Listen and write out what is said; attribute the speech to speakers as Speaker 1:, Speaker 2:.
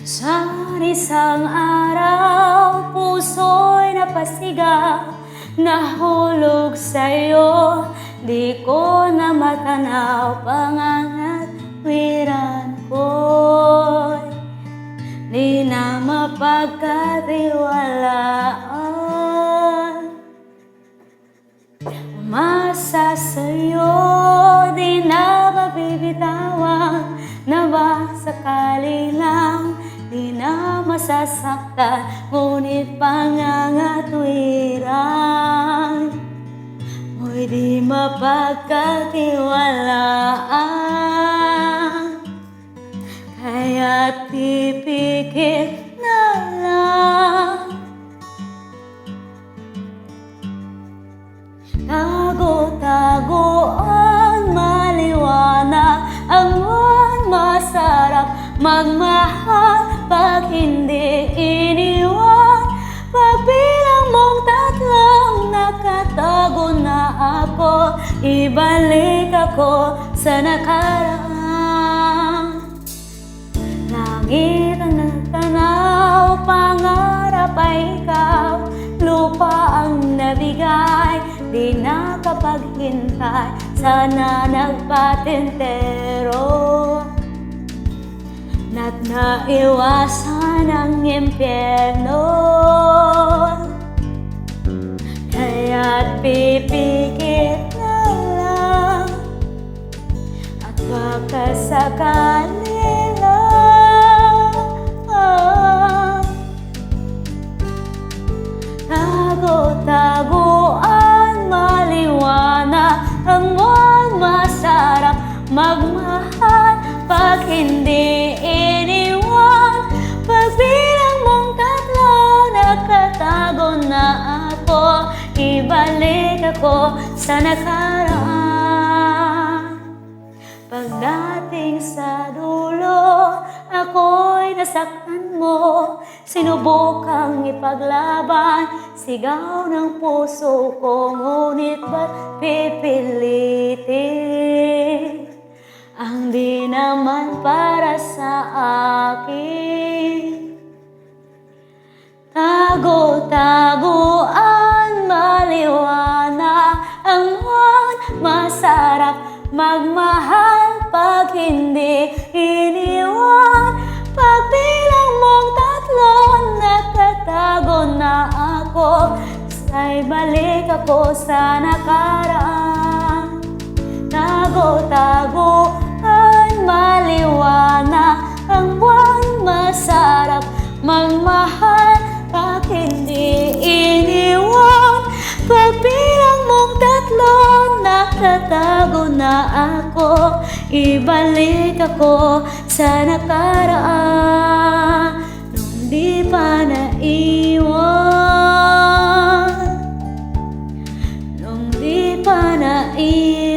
Speaker 1: Sa isang araw, puso'y napasigaw, nahulog sa'yo, di ko na matanaw, pangangatwiran ko'y di na mapagkatiwalaan. Umasa sa'yo, di na mabibitawan, na ba sakali lang di na masasaktan, ngunit pangangatwiran mo'y di mapagkatiwalaan. Kaya't pipikit na lang, tago-tagoan, maliwanag ang buwan, masarap magmahal pag hindi iniwan. Pagbilang mong tatlong nakatago na ako, ibalik ako sa nakaraan. Langit ang nagtanaw, pangarap ay ikaw, lupa ang nabigay, di nakapaghintay, sana nagpatintero na't naiwasan ang impyerno. Kaya't pipikit na lang, at baka sakali lang, tago-tagoan, maliwanag ang buwan, masarap magmahal pag hindi iniwan. Pagbilang mong tatlo, nakatago na ako, ibalik ako sa nakaraan. Pagdating sa dulo, ako'y nasaktan mo, sinubukang ipaglaban, sigaw ng puso ko, ngunit ba't pipilitin ang di naman para sa akin? Tago-tagoan, maliwanag ang buwan, masarap magmahal pag hindi iniwan. Pagbilang mong tatlo, nakatago na ako, ay balik ako sa nakaraan. Tago-tagoan, maliwanag ang buwan, masarap magmahal pag hindi iniwan. Pagbilang mong tatlo, nakatago na ako, ibalik ako sa nakaraan. Nung di pa naiwan, nung di pa naiwan.